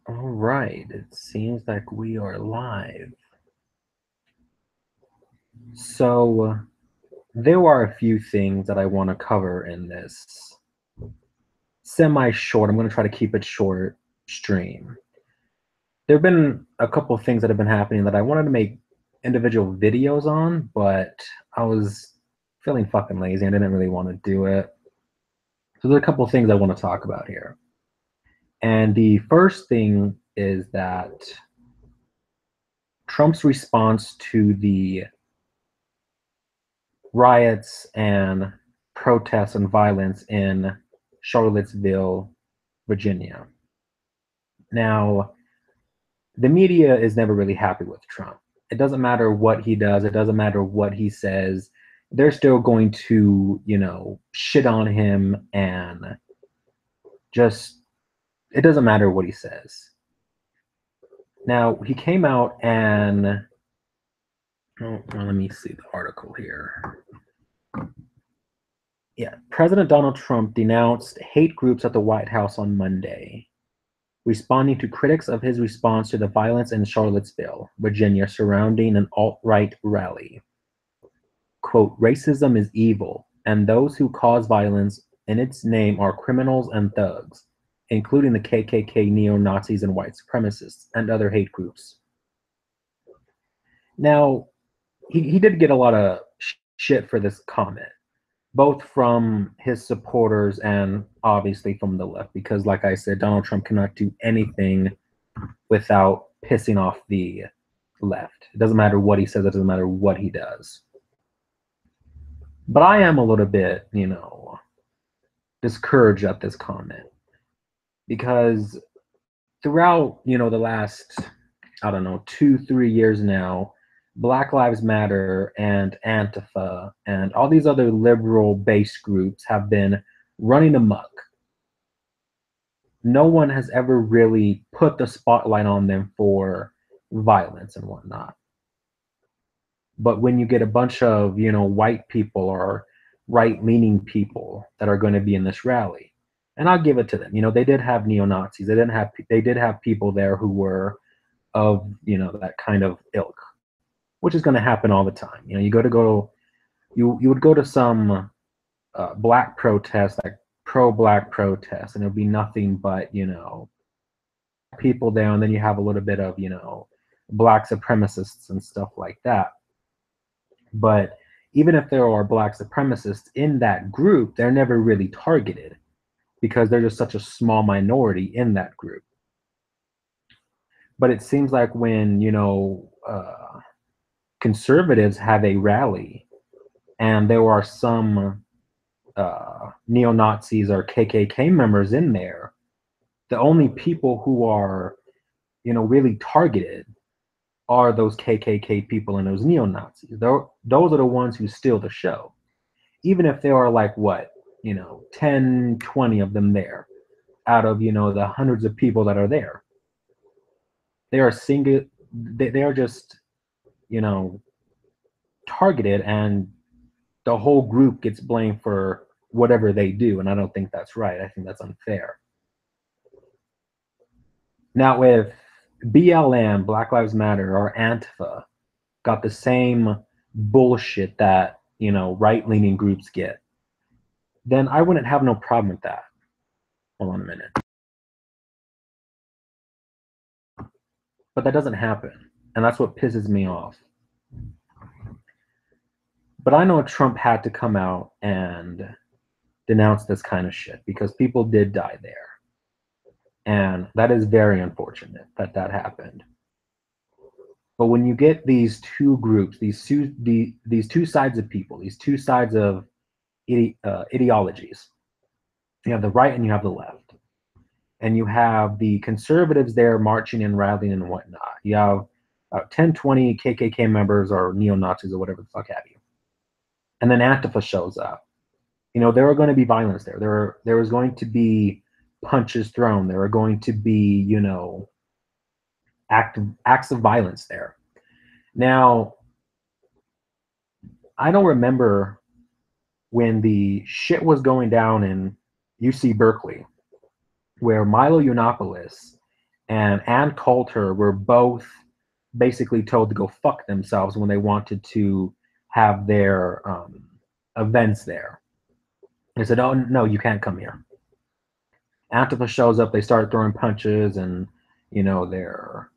All right, it seems like we are live. So, there are a few things that I want to cover in this semi-short, I'm going to try to keep it short, stream. There have been a couple of things that have been happening that I wanted to make individual videos on, but I was feeling fucking lazy. I didn't really want to do it. So, there's a couple of things I want to talk about here. And the first thing is that Trump's response to the riots and protests and violence in Charlottesville, Virginia. Now, the media is never really happy with Trump. It doesn't matter what he does, it doesn't matter what he says. They're still going to, shit on him and just, it doesn't matter what he says. Now, he came out and, let me see the article here. Yeah, President Donald Trump denounced hate groups at the White House on Monday, responding to critics of his response to the violence in Charlottesville, Virginia, surrounding an alt-right rally. Quote, racism is evil, and those who cause violence in its name are criminals and thugs, including the KKK, neo-Nazis, and white supremacists, and other hate groups. Now, he did get a lot of shit for this comment, both from his supporters and obviously from the left, because like I said, Donald Trump cannot do anything without pissing off the left. It doesn't matter what he says, it doesn't matter what he does. But I am a little bit, discouraged at this comment because throughout, the last, I don't know, 2-3 years now, Black Lives Matter and Antifa and all these other liberal based groups have been running amok. No one has ever really put the spotlight on them for violence and whatnot. But when you get a bunch of, white people or right-leaning people that are going to be in this rally, and I'll give it to them. They did have neo-Nazis. They did have people there who were of, that kind of ilk, which is going to happen all the time. You would go to some black protests, like pro-black protests, and it'll be nothing but, people there, and then you have a little bit of, black supremacists and stuff like that. But even if there are black supremacists in that group, they're never really targeted because they're just such a small minority in that group. But it seems like when, conservatives have a rally and there are some neo-Nazis or KKK members in there, the only people who are, really targeted are those KKK people and those neo-Nazis. Those are the ones who steal the show. Even if there are like 10, 20 of them there out of, the hundreds of people that are there. They are they are just, targeted, and the whole group gets blamed for whatever they do. And I don't think that's right. I think that's unfair. Now, if BLM, Black Lives Matter, or Antifa got the same bullshit that, right-leaning groups get, then I wouldn't have no problem with that. Hold on a minute. But that doesn't happen, and that's what pisses me off. But I know Trump had to come out and denounce this kind of shit because people did die there. And that is very unfortunate that that happened. But when you get these two groups, these two sides of people, these two sides of ideologies, you have the right and you have the left. And you have the conservatives there marching and rallying and whatnot. You have about 10, 20 KKK members or neo-Nazis or whatever the fuck have you. And then Antifa shows up. There are going to be violence there. There was going to be punches thrown. There are going to be, acts of violence there. Now, I don't remember when the shit was going down in UC Berkeley, where Milo Yiannopoulos and Ann Coulter were both basically told to go fuck themselves when they wanted to have their events there. They said, "Oh no, you can't come here." Antifa shows up. They start throwing punches and their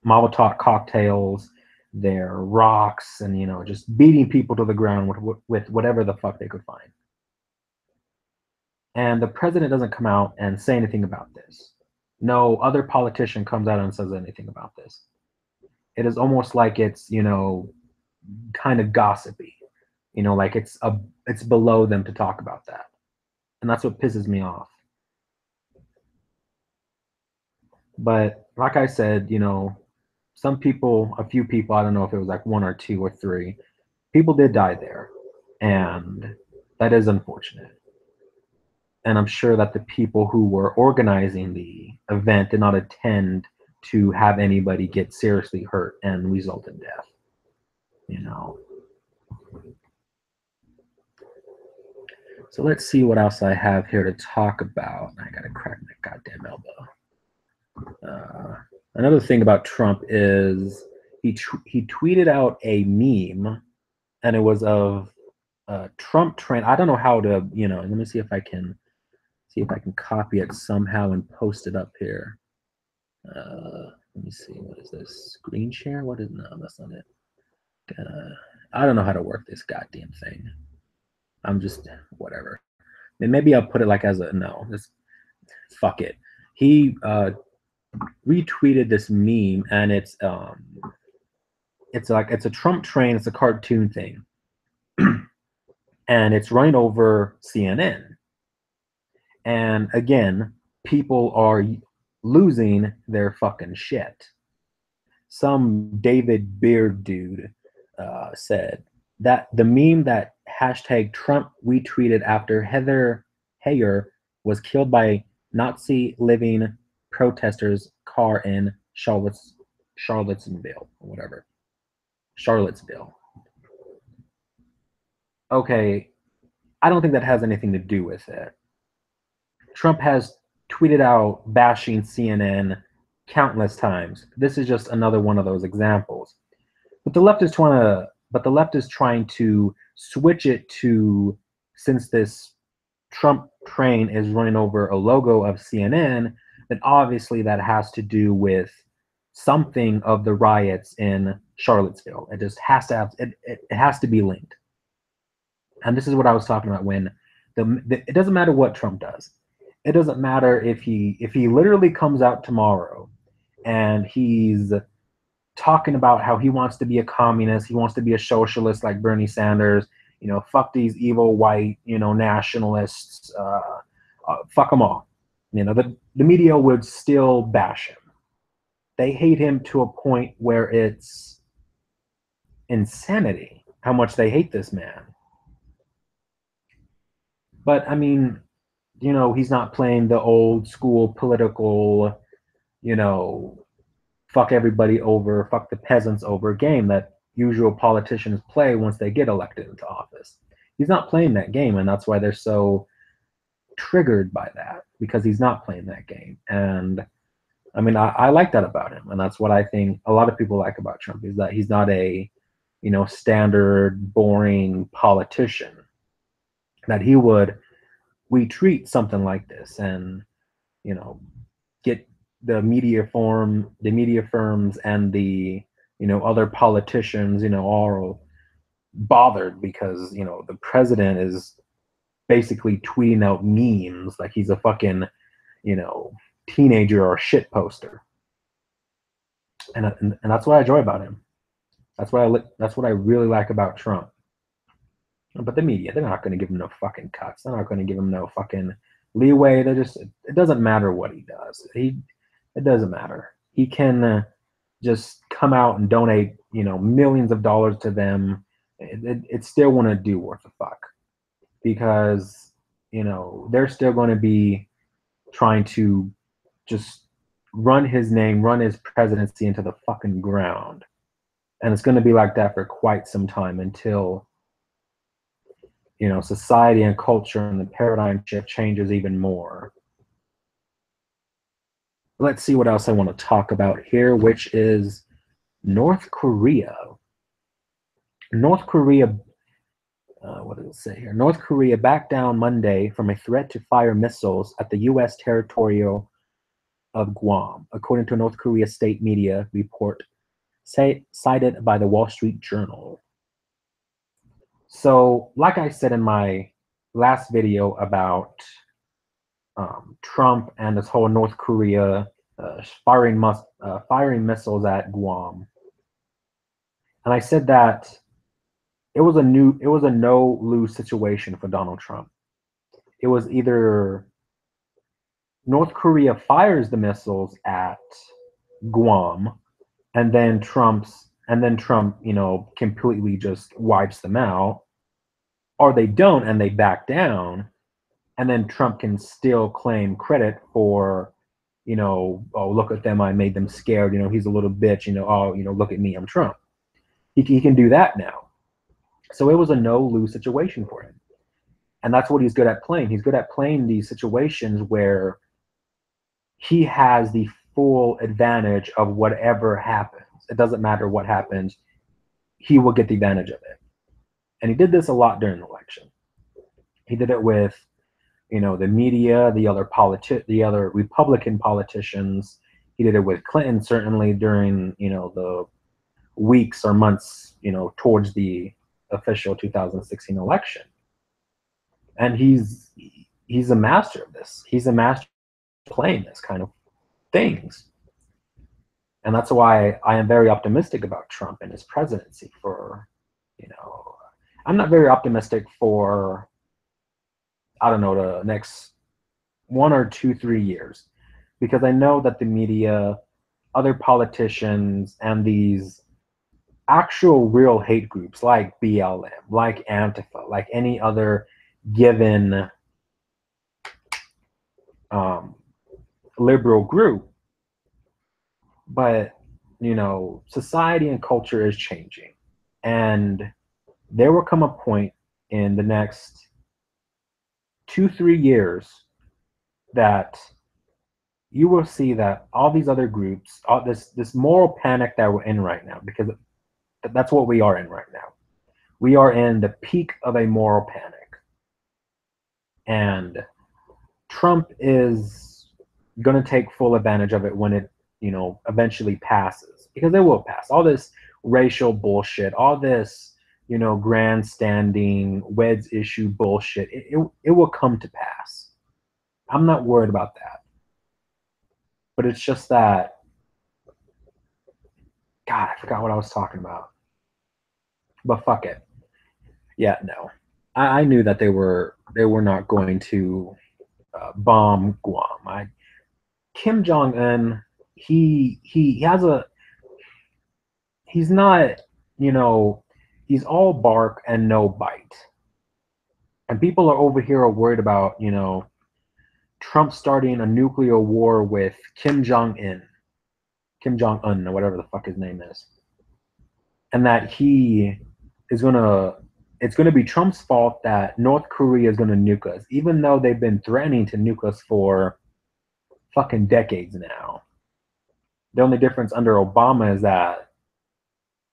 Molotov cocktails, their rocks, and just beating people to the ground with whatever the fuck they could find. And the president doesn't come out and say anything about this. No other politician comes out and says anything about this. It is almost like it's kind of gossipy, like it's below them to talk about that, and that's what pisses me off. But like I said, some people, a few people, I don't know if it was like one or two or three people did die there, and that is unfortunate. And I'm sure that the people who were organizing the event did not intend to have anybody get seriously hurt and result in death. So let's see what else I have here to talk about. I gotta crack my goddamn elbow. Another thing about Trump is he tweeted out a meme, and it was of Trump train. I don't know how to, let me see if I can copy it somehow and post it up here. Let me see, what is this? Screen share? What is, no, that's not it. I don't know how to work this goddamn thing. I'm just, whatever. And maybe I'll put it like as a, no, just fuck it. He retweeted this meme, and it's like, it's a Trump train, it's a cartoon thing. And it's running over CNN. And again, people are losing their fucking shit. Some David Beard dude said that the meme that hashtag Trump retweeted after Heather Heyer was killed by Nazi living protesters' car in Charlottesville, or whatever. Charlottesville. Okay, I don't think that has anything to do with it. Trump has tweeted out bashing CNN countless times. This is just another one of those examples. But the left is trying to switch it to, since this Trump train is running over a logo of CNN, then obviously that has to do with something of the riots in Charlottesville. It just has to have it has to be linked. And this is what I was talking about when it doesn't matter what Trump does. It doesn't matter if he literally comes out tomorrow and he's talking about how he wants to be a communist, he wants to be a socialist like Bernie Sanders, fuck these evil white, nationalists, fuck them all. The media would still bash him. They hate him to a point where it's insanity how much they hate this man. But I mean, he's not playing the old school political, fuck everybody over, fuck the peasants over game that usual politicians play once they get elected into office. He's not playing that game, and that's why they're so triggered by that, because he's not playing that game. And I mean, I like that about him, and that's what I think a lot of people like about Trump, is that he's not a, standard, boring politician, that he would retweet something like this and, get the media firms and the, other politicians, all bothered because, the president is basically tweeting out memes like he's a fucking, teenager or shit poster. And that's what I enjoy about him. That's what I really like about Trump. But the media, they're not going to give him no fucking cuts. They're not going to give him no fucking leeway. It doesn't matter what he does. It doesn't matter. He can just come out and donate, millions of dollars to them. It still wouldn't do worth a fuck, because, they're still going to be trying to just run his name, run his presidency into the fucking ground. And it's going to be like that for quite some time until, society and culture and the paradigm shift changes even more. let's see what else I want to talk about here, which is North Korea. North Korea, what does it say here? North Korea backed down Monday from a threat to fire missiles at the U.S. territorial of Guam, according to a North Korea state media report cited by the Wall Street Journal. So, like I said in my last video about Trump and this whole North Korea firing missiles at Guam, and I said that it was a no-lose situation for Donald Trump. It was either North Korea fires the missiles at Guam, and then Trump, completely just wipes them out, or they don't and they back down, and then Trump can still claim credit for, oh, look at them, I made them scared, he's a little bitch, look at me, I'm Trump. He can do that now. So it was a no-lose situation for him. And that's what he's good at playing. He's good at playing these situations where he has the full advantage of whatever happens. It doesn't matter what happens. He will get the advantage of it. And he did this a lot during the election. He did it with, the media, the other Republican politicians. He did it with Clinton, certainly during, the weeks or months, towards the official 2016 election. And he's a master of this. He's a master of playing this kind of things. And that's why I am very optimistic about Trump and his presidency for, I'm not very optimistic for, I don't know, the next 1 or 2, 3 years, because I know that the media, other politicians, and these actual real hate groups like BLM, like Antifa, like any other given liberal group. But, society and culture is changing. And there will come a point in the next 2, 3 years that you will see that all these other groups, all this moral panic that we're in right now, because that's what we are in right now. We are in the peak of a moral panic. And Trump is going to take full advantage of it when it, eventually passes. Because it will pass. All this racial bullshit, all this, grandstanding, weds issue bullshit, it will come to pass. I'm not worried about that. But it's just that, God, I forgot what I was talking about. But fuck it. Yeah, no. I knew that they were not going to bomb Guam. Kim Jong-un, he's not, he's all bark and no bite. And people are over here worried about, Trump starting a nuclear war with Kim Jong-un, or whatever the fuck his name is. And that it's going to be Trump's fault that North Korea is going to nuke us, even though they've been threatening to nuke us for fucking decades now. The only difference under Obama is that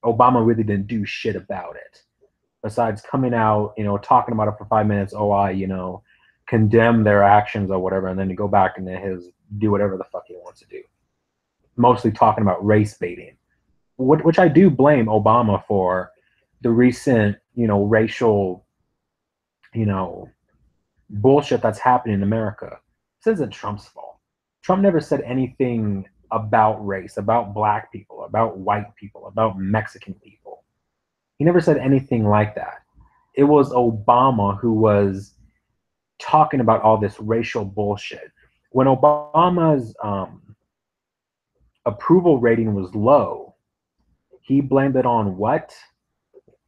Obama really didn't do shit about it. Besides coming out, talking about it for 5 minutes, I condemn their actions or whatever, and then to go back and do whatever the fuck he wants to do. Mostly talking about race baiting, which I do blame Obama for the recent, racial, bullshit that's happening in America. This isn't Trump's fault. Trump never said anything about race, about black people, about white people, about Mexican people. He never said anything like that. It was Obama who was talking about all this racial bullshit. When Obama's approval rating was low, he blamed it on what?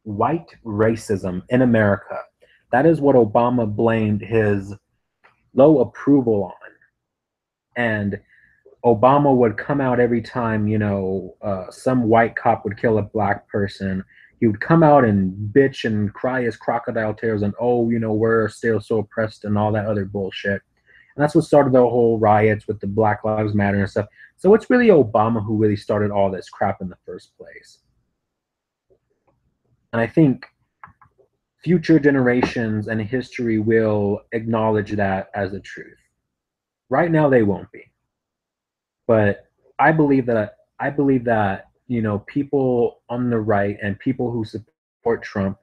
White racism in America. That is what Obama blamed his low approval on. And Obama would come out every time, some white cop would kill a black person. He would come out and bitch and cry his crocodile tears and, we're still so oppressed and all that other bullshit. And And that's what started the whole riots with the Black Lives Matter and stuff. So it's really Obama who really started all this crap in the first place. And I think future generations and history will acknowledge that as the truth. Right now they won't be. But I believe that people on the right and people who support Trump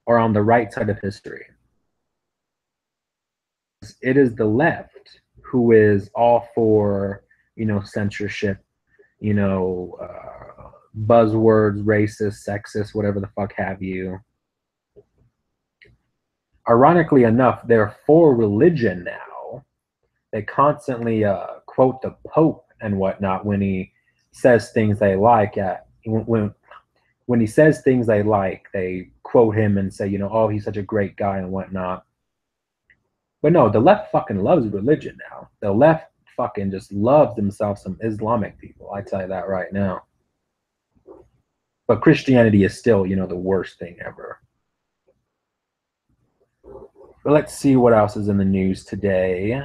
are on the right side of history. It is the left who is all for, censorship, buzzwords, racist, sexist, whatever the fuck have you. Ironically enough, they're for religion now. They constantly quote the Pope and whatnot when he says things they like. When he says things they like, they quote him and say, oh, he's such a great guy and whatnot. But no, the left fucking loves religion now. The left fucking just loves themselves some Islamic people. I tell you that right now. But Christianity is still, the worst thing ever. But let's see what else is in the news today.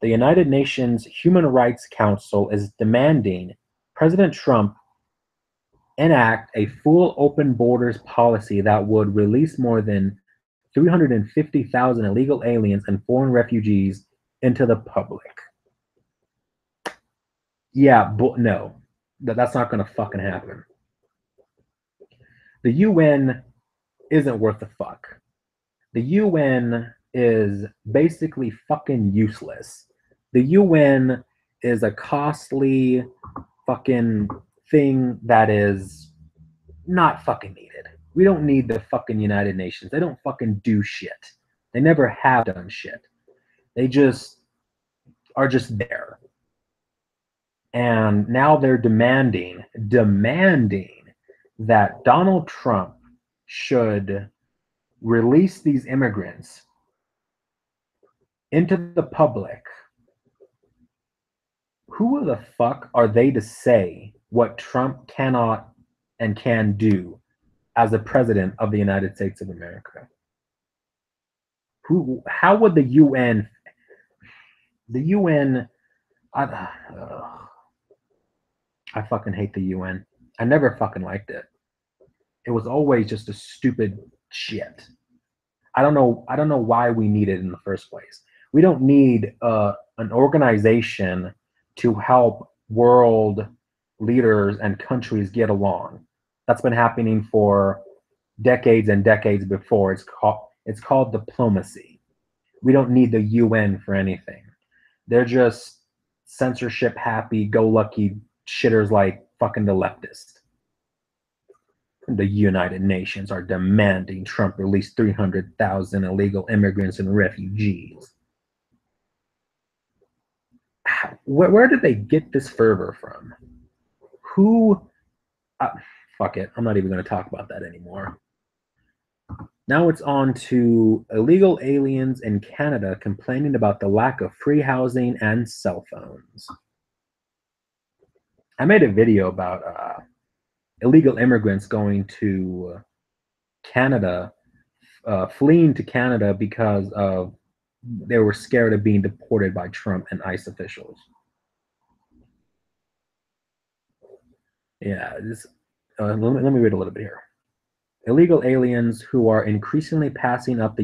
The United Nations Human Rights Council is demanding President Trump enact a full open borders policy that would release more than 350,000 illegal aliens and foreign refugees into the public. Yeah, but no, that's not going to fucking happen. The UN isn't worth the fuck. The UN is basically fucking useless. The UN is a costly fucking thing that is not fucking needed. We don't need the fucking United Nations. They don't fucking do shit. They never have done shit. They just are just there. And now they're demanding that Donald Trump should release these immigrants into the public. Who the fuck are they to say what Trump cannot and can do as a president of the United States of America? How would the UN, I fucking hate the UN. I never fucking liked it. It was always just a stupid shit. I don't know why we need it in the first place. We don't need an organization to help world leaders and countries get along. That's been happening for decades and decades before. It's called diplomacy. We don't need the UN for anything. They're just censorship happy, go lucky shitters like fucking the leftists. The United Nations are demanding Trump release 300,000 illegal immigrants and refugees. Where did they get this fervor from? Who? Fuck it. I'm not even going to talk about that anymore. Now it's on to illegal aliens in Canada complaining about the lack of free housing and cell phones. I made a video about illegal immigrants going to Canada, fleeing to Canada because of they were scared of being deported by Trump and ICE officials. Yeah, let me read a little bit here. Illegal aliens who are increasingly passing up the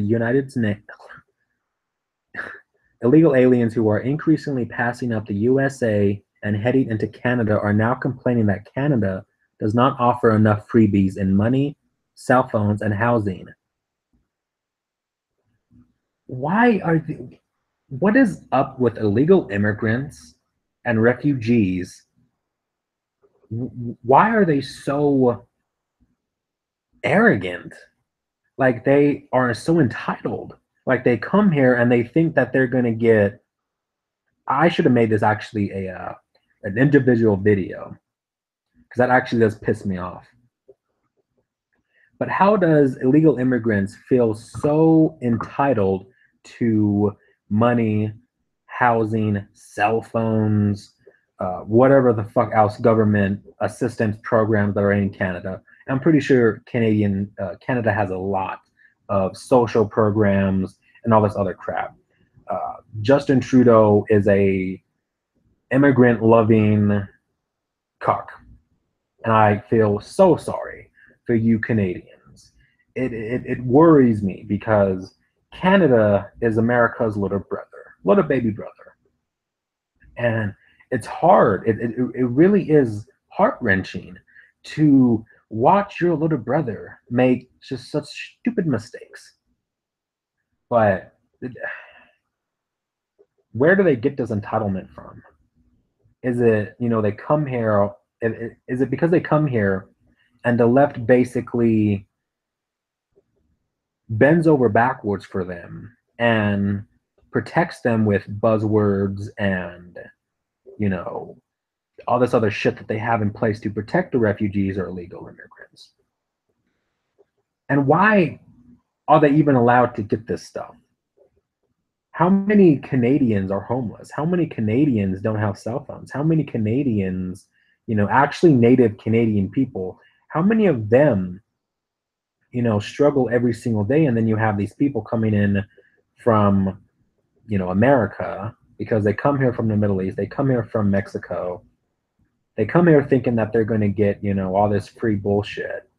USA and heading into Canada are now complaining that Canada does not offer enough freebies in money, cell phones, and housing. What is up with illegal immigrants and refugees? Why are they so arrogant? Like they are so entitled. Like they come here and they think that they're going to get. I should have made this actually an individual video, because that actually does piss me off. But how does illegal immigrants feel so entitled to money, housing, cell phones, whatever the fuck else government assistance programs that are in Canada? I'm pretty sure Canada has a lot of social programs and all this other crap. Justin Trudeau is a immigrant-loving cuck, and I feel so sorry for you Canadians. It worries me because Canada is America's little brother, little baby brother, and it's hard. It really is heart-wrenching to watch your little brother make just such stupid mistakes. But where do they get this entitlement from? Is it, they come here? Is it because they come here and the left basically bends over backwards for them and protects them with buzzwords and, all this other shit that they have in place to protect the refugees or illegal immigrants? And why are they even allowed to get this stuff? How many Canadians are homeless? How many Canadians don't have cell phones? How many Canadians, actually native Canadian people, how many of them, struggle every single day? And then you have these people coming in from, America, because they come here from the Middle East, they come here from Mexico, they come here thinking that they're going to get, all this free bullshit.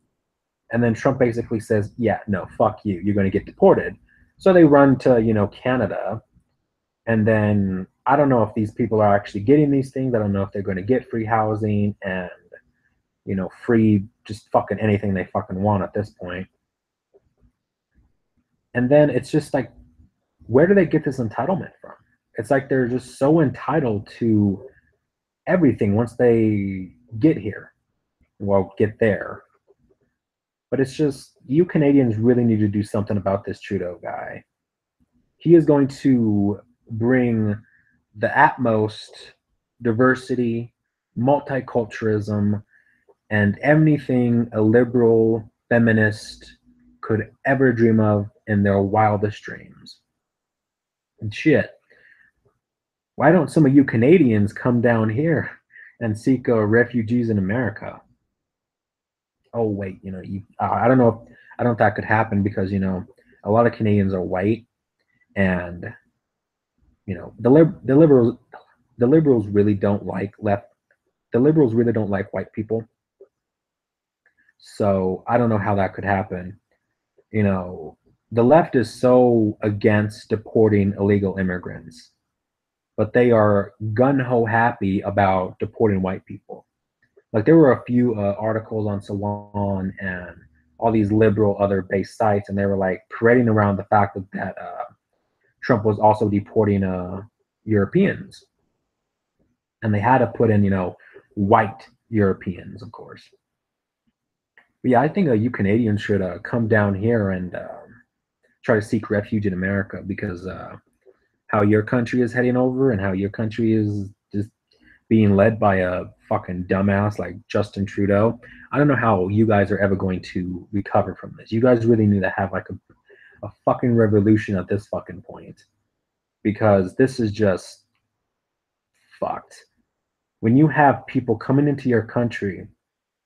And then Trump basically says, yeah, no, fuck you. You're going to get deported. So they run to, Canada. And then I don't know if these people are actually getting these things. I don't know if they're going to get free housing and, free just fucking anything they fucking want at this point. And then it's just like, where do they get this entitlement from? It's like they're just so entitled to everything once they get here. Well, get there. But it's just, you Canadians really need to do something about this Trudeau guy. He is going to bring the utmost diversity, multiculturalism, and anything a liberal feminist could ever dream of in their wildest dreams. And shit, why don't some of you Canadians come down here and seek refugees in America? Oh wait, I don't know if that could happen because a lot of Canadians are white, and the liberals really don't like left. The liberals really don't like white people. So I don't know how that could happen. The left is so against deporting illegal immigrants, but they are gun-ho happy about deporting white people. Like there were a few articles on Salon and all these liberal other based sites, and they were like parading around the fact that Trump was also deporting Europeans, and they had to put in white Europeans, of course. But yeah, I think you Canadians should come down here and try to seek refuge in America, because how your country is heading over and how your country is just being led by a fucking dumbass like Justin Trudeau, I don't know how you guys are ever going to recover from this. You guys really need to have like a fucking revolution at this fucking point, because this is just fucked. When you have people coming into your country,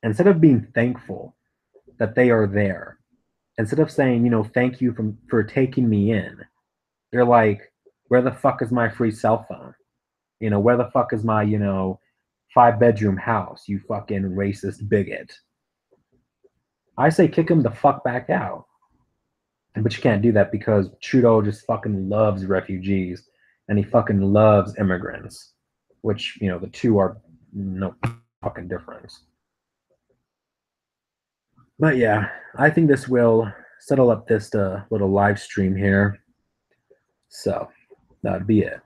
instead of being thankful that they are there, instead of saying, thank you for taking me in, they're like, where the fuck is my free cell phone? Where the fuck is my, 5-bedroom house, you fucking racist bigot? I say kick him the fuck back out. But you can't do that because Trudeau just fucking loves refugees and he fucking loves immigrants, which, the two are no fucking difference. But yeah, I think this will settle up this little live stream here. So that'd be it.